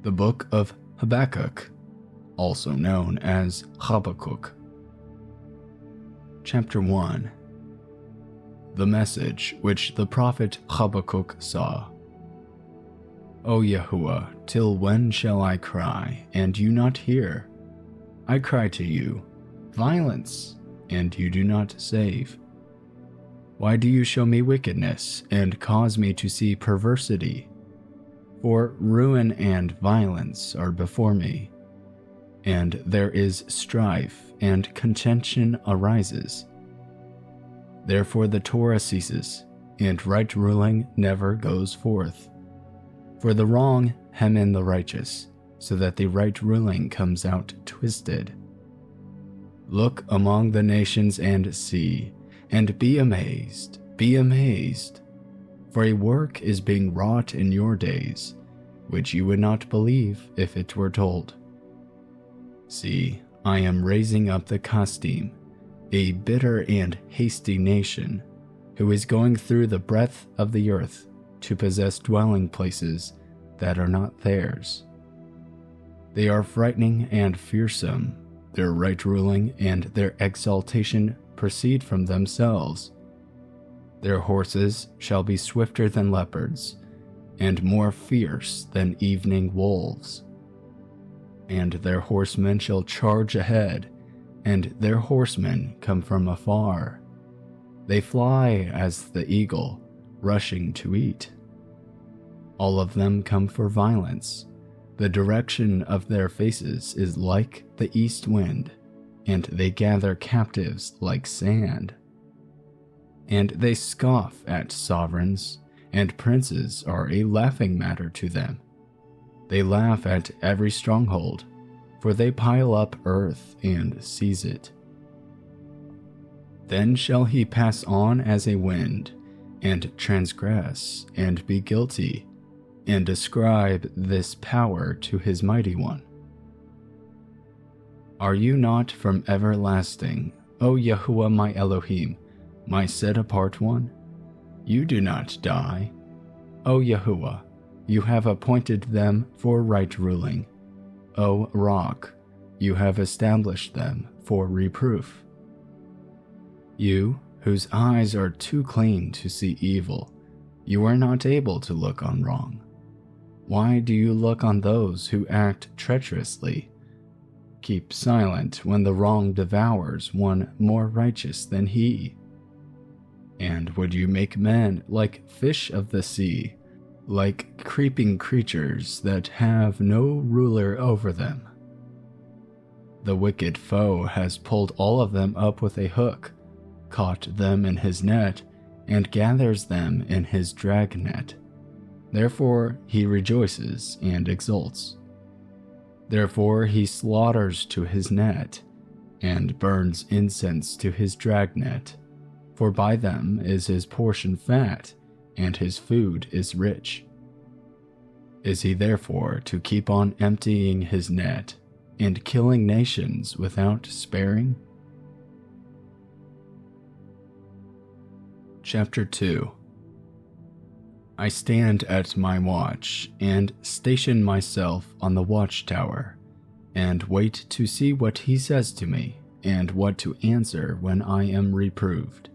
The Book of Habakkuk, also known as Habaqquq. Chapter 1. The message which the prophet Habakkuk saw. O Yahuwah, till when shall I cry, and you not hear? I cry to you, violence, and you do not save. Why do you show me wickedness, and cause me to see perversity? For ruin and violence are before me, and there is strife, and contention arises. Therefore the Torah ceases, and right ruling never goes forth. For the wrong hem in the righteous, so that the right ruling comes out twisted. Look among the nations and see, and be amazed, be amazed. For a work is being wrought in your days, which you would not believe if it were told. See, I am raising up the Kasdim, a bitter and hasty nation, who is going through the breadth of the earth to possess dwelling places that are not theirs. They are frightening and fearsome. Their right ruling and their exaltation proceed from themselves. Their horses shall be swifter than leopards, and more fierce than evening wolves. And their horsemen shall charge ahead, and their horsemen come from afar. They fly as the eagle, rushing to eat. All of them come for violence. The direction of their faces is like the east wind, and they gather captives like sand. And they scoff at sovereigns, and princes are a laughing matter to them. They laugh at every stronghold, for they pile up earth and seize it. Then shall he pass on as a wind, and transgress, and be guilty, and ascribe this power to his mighty one. Are you not from everlasting, O Yahuwah my Elohim, my set-apart one? You do not die. O Yahuwah, you have appointed them for right ruling. O Rock, you have established them for reproof. You, whose eyes are too clean to see evil, you are not able to look on wrong. Why do you look on those who act treacherously? Keep silent when the wrong devours one more righteous than he. And would you make men like fish of the sea, like creeping creatures that have no ruler over them? The wicked foe has pulled all of them up with a hook, caught them in his net, and gathers them in his dragnet. Therefore he rejoices and exults. Therefore he slaughters to his net, and burns incense to his dragnet, for by them is his portion fat, and his food is rich. Is he therefore to keep on emptying his net, and killing nations without sparing? Chapter 2. I stand at my watch, and station myself on the watchtower, and wait to see what he says to me, and what to answer when I am reproved.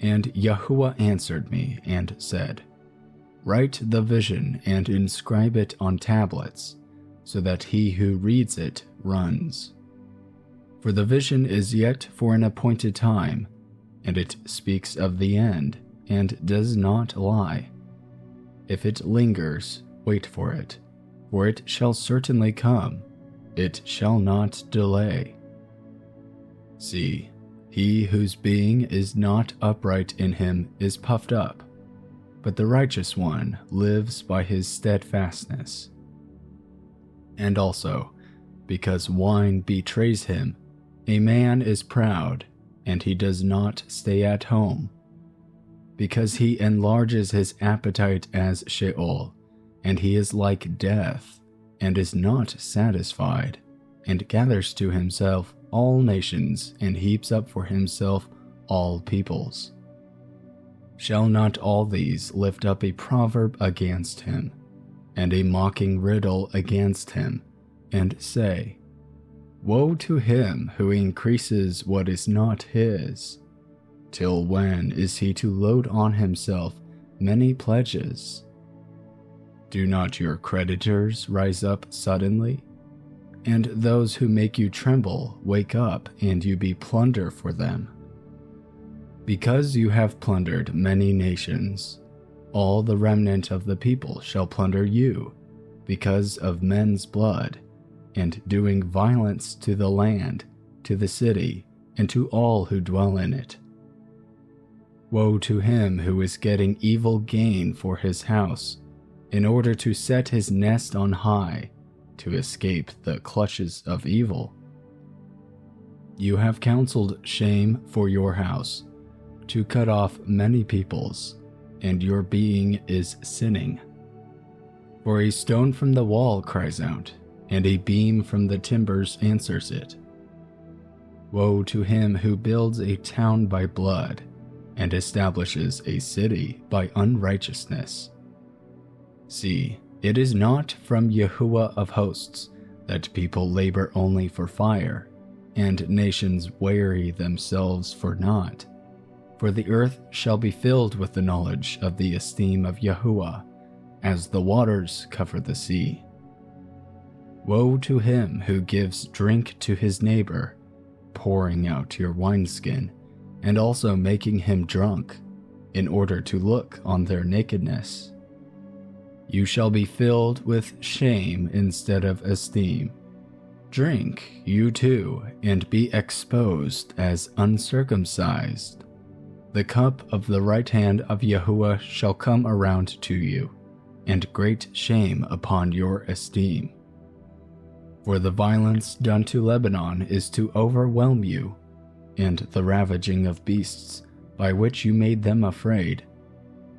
And Yahuwah answered me and said, Write the vision and inscribe it on tablets, so that he who reads it runs. For the vision is yet for an appointed time, and it speaks of the end, and does not lie. If it lingers, wait for it shall certainly come, it shall not delay. See, he whose being is not upright in him is puffed up, but the righteous one lives by his steadfastness. And also, because wine betrays him, a man is proud, and he does not stay at home. Because he enlarges his appetite as Sheol, and he is like death, and is not satisfied, and gathers to himself all nations, and heaps up for himself all peoples. Shall not all these lift up a proverb against him, and a mocking riddle against him, and say, Woe to him who increases what is not his. Till when is he to load on himself many pledges? Do not your creditors rise up suddenly? And those who make you tremble wake up, and you be plunder for them. Because you have plundered many nations, all the remnant of the people shall plunder you, because of men's blood, and doing violence to the land, to the city, and to all who dwell in it. Woe to him who is getting evil gain for his house, in order to set his nest on high, to escape the clutches of evil. You have counseled shame for your house, to cut off many peoples, and your being is sinning. For a stone from the wall cries out, and a beam from the timbers answers it. Woe to him who builds a town by blood, and establishes a city by unrighteousness. See, it is not from Yahuwah of hosts that people labor only for fire, and nations weary themselves for naught. For the earth shall be filled with the knowledge of the esteem of Yahuwah, as the waters cover the sea. Woe to him who gives drink to his neighbor, pouring out your wineskin, and also making him drunk, in order to look on their nakedness. You shall be filled with shame instead of esteem. Drink, you too, and be exposed as uncircumcised. The cup of the right hand of Yahuwah shall come around to you, and great shame upon your esteem. For the violence done to Lebanon is to overwhelm you, and the ravaging of beasts, by which you made them afraid,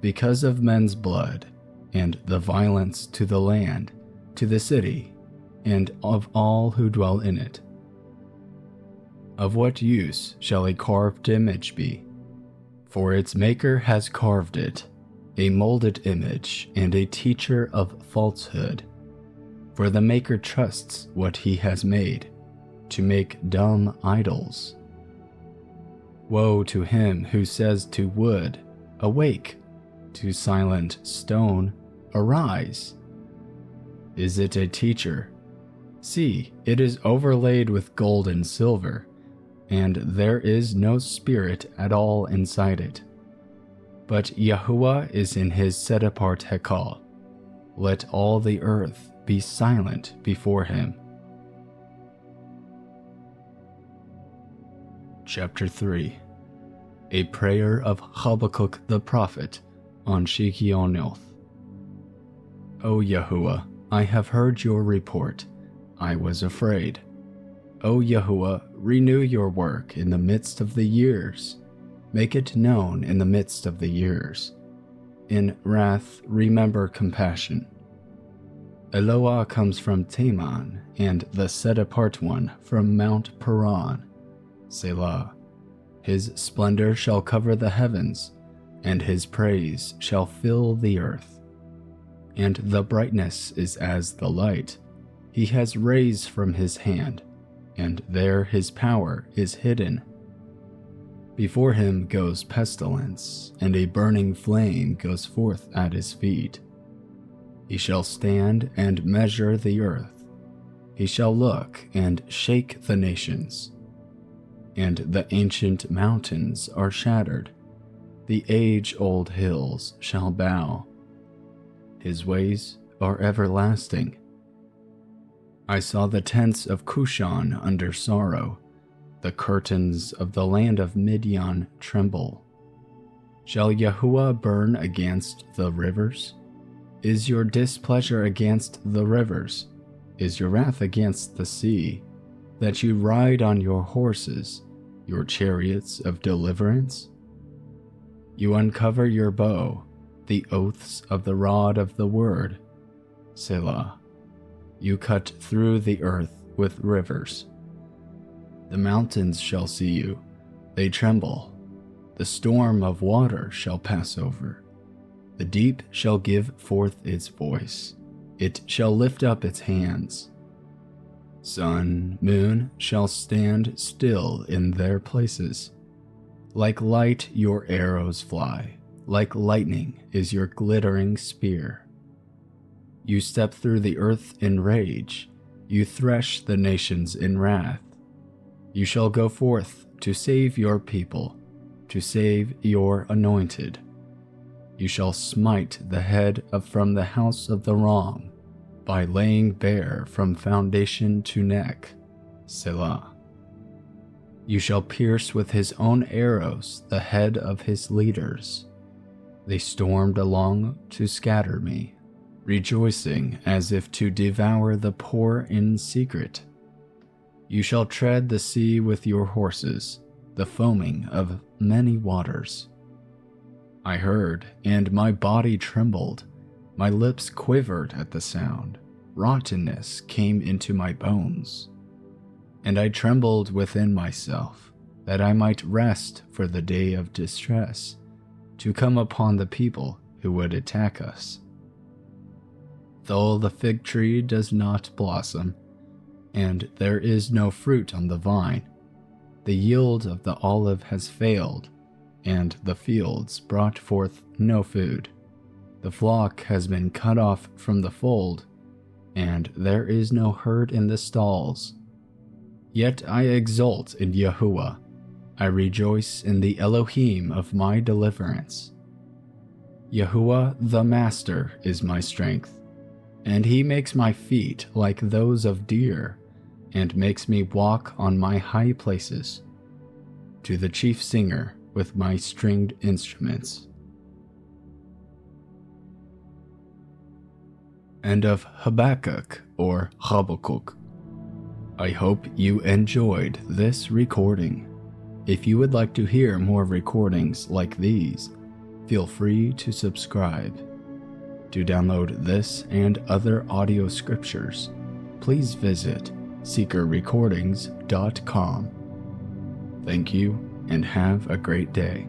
because of men's blood, and the violence to the land, to the city, and of all who dwell in it. Of what use shall a carved image be? For its maker has carved it, a molded image and a teacher of falsehood. For the maker trusts what he has made, to make dumb idols. Woe to him who says to wood, Awake, to silent stone, Arise. Is it a teacher? See, it is overlaid with gold and silver, and there is no spirit at all inside it. But Yahuwah is in his set-apart Hekal. Let all the earth be silent before him. Chapter 3. A prayer of Habakkuk the prophet on Shigionoth. O Yahuwah, I have heard your report. I was afraid. O Yahuwah, renew your work in the midst of the years. Make it known in the midst of the years. In wrath, remember compassion. Eloah comes from Teman, and the set-apart one from Mount Paran. Selah. His splendor shall cover the heavens, and his praise shall fill the earth. And the brightness is as the light. He has rays from his hand, and there his power is hidden. Before him goes pestilence, and a burning flame goes forth at his feet. He shall stand and measure the earth. He shall look and shake the nations. And the ancient mountains are shattered. The age-old hills shall bow. His ways are everlasting. I saw the tents of Cushan under sorrow. The curtains of the land of Midian tremble. Shall Yahuwah burn against the rivers? Is your displeasure against the rivers? Is your wrath against the sea, that you ride on your horses, your chariots of deliverance? You uncover your bow, the oaths of the rod of the word. Selah. You cut through the earth with rivers. The mountains shall see you, they tremble. The storm of water shall pass over. The deep shall give forth its voice, it shall lift up its hands. Sun, moon shall stand still in their places. Like light your arrows fly, like lightning is your glittering spear. You step through the earth in rage, you thresh the nations in wrath. You shall go forth to save your people, to save your anointed. You shall smite the head from the house of the wrong, by laying bare from foundation to neck. Selah. You shall pierce with his own arrows the head of his leaders. They stormed along to scatter me, rejoicing as if to devour the poor in secret. You shall tread the sea with your horses, the foaming of many waters. I heard, and my body trembled. My lips quivered at the sound. Rottenness came into my bones. And I trembled within myself, that I might rest for the day of distress, to come upon the people who would attack us. Though the fig tree does not blossom, and there is no fruit on the vine, the yield of the olive has failed, and the fields brought forth no food. The flock has been cut off from the fold, and there is no herd in the stalls. Yet I exult in Yahuwah. I rejoice in the Elohim of my deliverance. Yahuwah the Master is my strength, and he makes my feet like those of deer, and makes me walk on my high places. To the chief singer with my stringed instruments. End of Habakkuk or Habaqquq. I hope you enjoyed this recording. If you would like to hear more recordings like these, feel free to subscribe. To download this and other audio scriptures, please visit seekerrecordings.com. Thank you and have a great day.